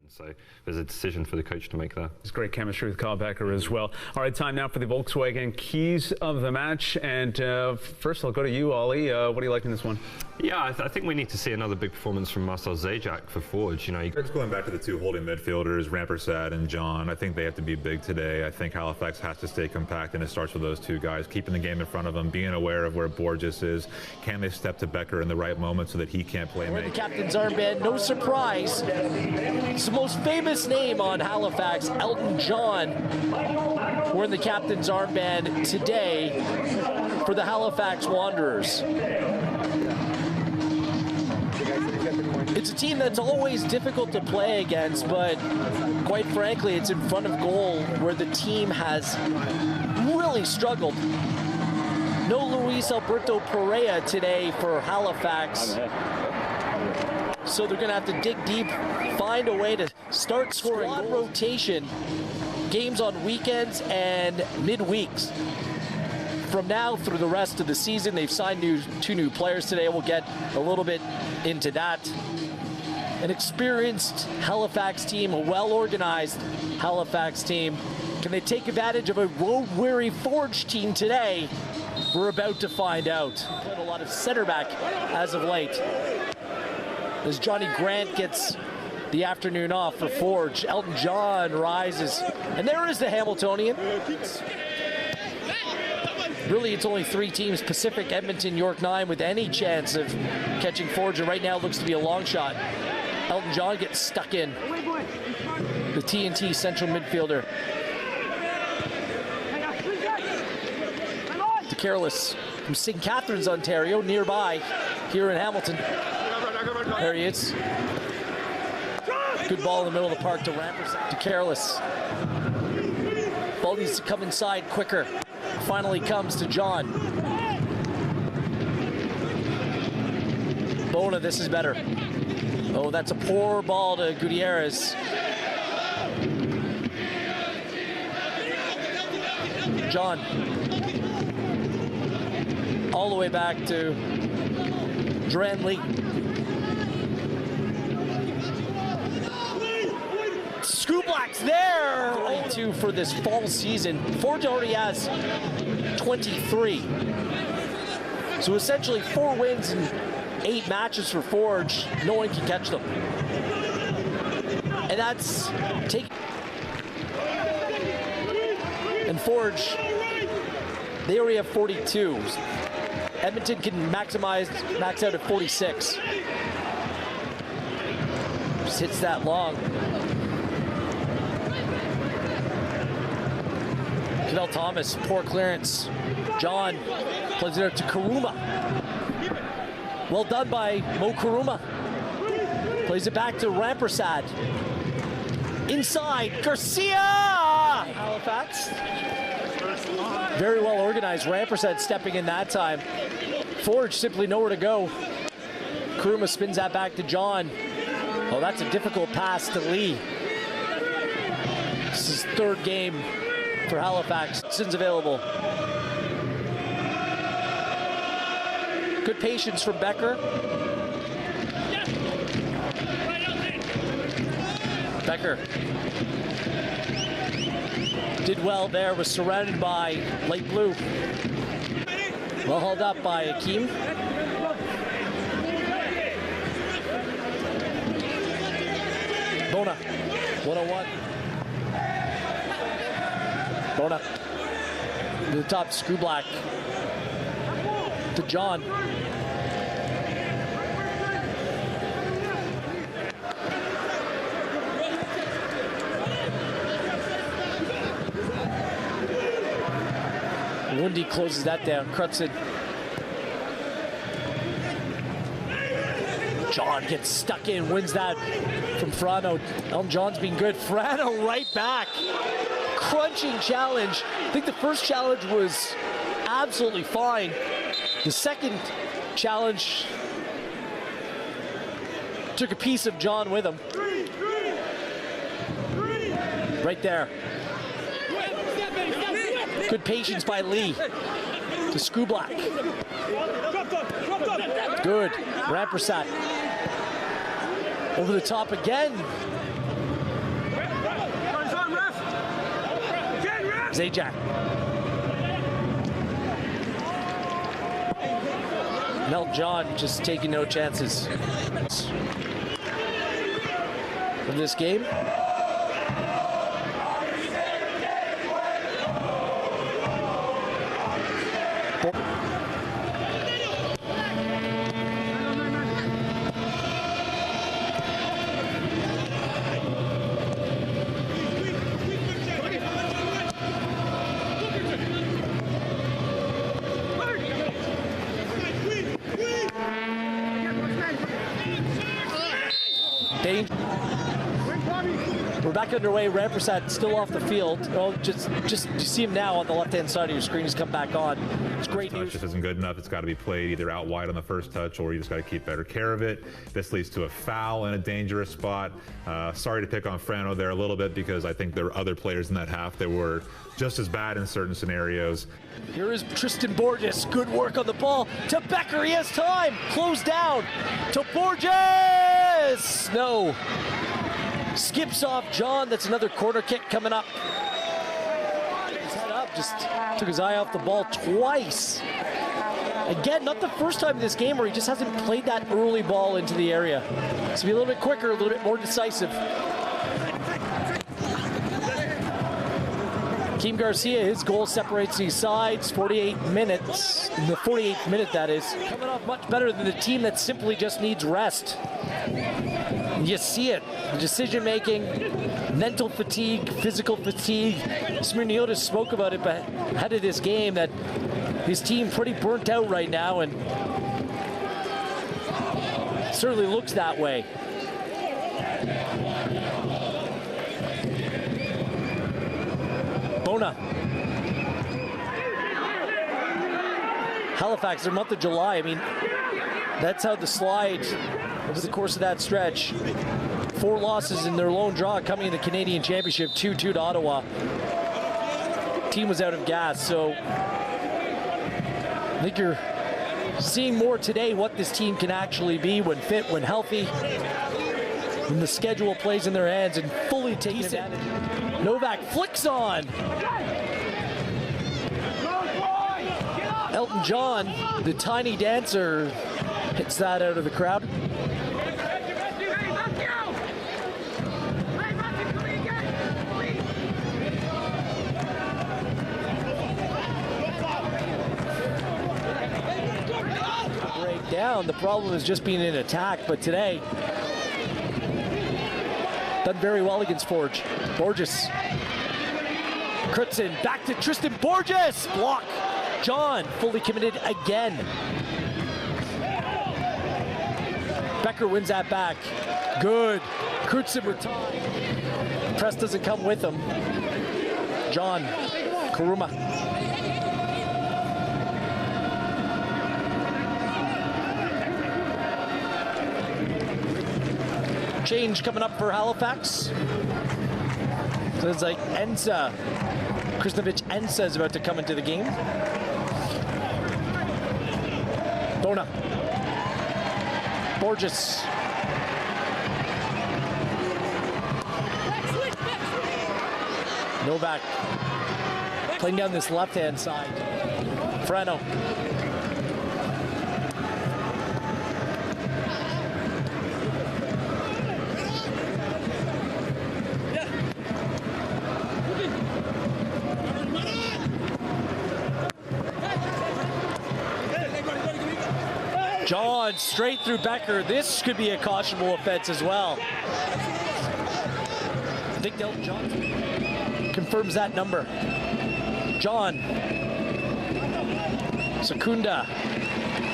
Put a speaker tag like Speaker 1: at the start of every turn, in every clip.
Speaker 1: So there's a decision for the coach to make there.
Speaker 2: It's great chemistry with Kyle Becker as well. All right, time now for the Volkswagen keys of the match. And first, I'll go to you, Ollie. What do you like in this one?
Speaker 1: Yeah, I think we need to see another big performance from Marcel Zajac for Forge. You know,
Speaker 3: going back to the two holding midfielders, Rampersad and John, I think they have to be big today. I think Halifax has to stay compact, and it starts with those two guys, keeping the game in front of them, being aware of where Borges is. Can they step to Becker in the right moment so that he can't play
Speaker 4: make? The captain's armband, no surprise. It's the most famous name on Halifax, Elton John, wearing the captain's armband today for the Halifax Wanderers. It's a team that's always difficult to play against, but quite frankly, it's in front of goal where the team has really struggled. No Luis Alberto Perea today for Halifax. So they're going to have to dig deep, find a way to start scoring. Squad rotation, games on weekends and midweeks. From now through the rest of the season, they've signed two new players today. We'll get a little bit into that. An experienced Halifax team, a well-organized Halifax team. Can they take advantage of a road-weary Forge team today? We're about to find out. Played a lot of center back as of late. As Johnny Grant gets the afternoon off for Forge, Elton John rises. And there is the Hamiltonian. Really, it's only three teams, Pacific, Edmonton, York 9, with any chance of catching Forge. And right now it looks to be a long shot. Elton John gets stuck in. The TNT central midfielder. To Careless from St. Catharines, Ontario, nearby here in Hamilton. There he is. Good ball in the middle of the park to Rampersad. To Careless. Ball needs to come inside quicker. Finally comes to John. Bona, this is better. Oh, that's a poor ball to Gutierrez. John. All the way back to Dranley. Scooblack's there! 22 for this fall season. Forge already has 23. So essentially 4 wins and 8 matches for Forge. No one can catch them. And that's and Forge, they already have 42. Edmonton can max out at 46. Just hits that long. Cadell Thomas, poor clearance. John plays it out to Karuma. Well done by Mo Karuma. Plays it back to Rampersad. Inside, Garcia! Halifax. Very well organized. Rampersad stepping in that time. Forge simply nowhere to go. Karuma spins that back to John. Oh, that's a difficult pass to Lee. This is his 3rd game for Halifax. Sin's available. Good patience from Becker. Becker did well there, was surrounded by light blue. Well held up by Akeem. Bona, 101. Bona to the top, Scooblack to John. Windy closes that down. Crutzen. John gets stuck in, wins that from Frano. Elton John's been good. Frano right back. Crunching challenge. I think the first challenge was absolutely fine. The second challenge took a piece of John with him. Right there. Good patience by Lee to Scooblack. Good. Rampersad. Over the top again. Zajac. Elton John just taking no chances in this game. We're back underway. Rampersad still off the field. Oh, just you see him now on the left-hand side of your screen. He's come back on. It's great news.
Speaker 3: Just isn't good enough. It's got to be played either out wide on the first touch, or you just got to keep better care of it. This leads to a foul in a dangerous spot. Sorry to pick on Frano there a little bit, because I think there were other players in that half that were just as bad in certain scenarios.
Speaker 4: Here is Tristan Borges. Good work on the ball to Becker. He has time. Close down to Borges. No. Skips off John. That's another corner kick coming up. His head up, just took his eye off the ball twice. Again, not the first time in this game where he just hasn't played that early ball into the area. So be a little bit quicker, a little bit more decisive. Keem Garcia, his goal separates these sides. 48 minutes, in the 48th minute that is. Coming off much better than the team that simply just needs rest. You see it, decision making, mental fatigue, physical fatigue. Smirniotis spoke about it ahead of this game, that his team pretty burnt out right now, and it certainly looks that way. Bona. Halifax, their month of July, I mean, that's how the slide over the course of that stretch. 4 losses in their lone draw coming in the Canadian Championship, 2-2 to Ottawa. Team was out of gas, so I think you're seeing more today what this team can actually be when fit, when healthy, when the schedule plays in their hands and fully taking advantage. Novak flicks on. Elton John, the tiny dancer, hits that out of the crowd. Break down. The problem is just being in attack, but today done very well against Forge. Borges. Crutzen back to Tristan Borges. Block. John fully committed again. Becker wins that back. Good. Crutzen with time. Press doesn't come with him. John. Karuma. Change coming up for Halifax. So it's like Ensa. Kristinovic Ensa is about to come into the game. Bona. Borges. Novak playing down this left-hand side. Frano. John straight through Becker. This could be a cautionable offense as well. I think Elton John confirms that number. John. Secunda.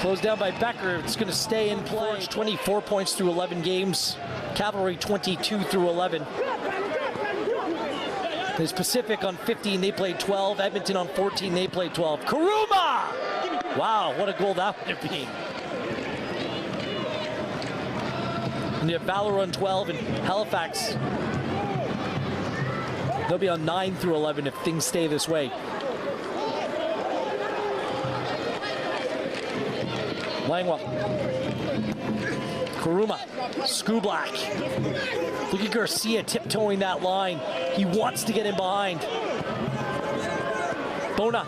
Speaker 4: Closed down by Becker. It's going to stay in play. 24 points through 11 games. Cavalry 22 through 11. There's Pacific on 15. They played 12. Edmonton on 14. They played 12. Karuma! Wow, what a goal that would have been. And you have Valor on 12 and Halifax. They'll be on 9 through 11 if things stay this way. Langwa. Karuma. Skublak. Look at Garcia tiptoeing that line. He wants to get in behind. Bona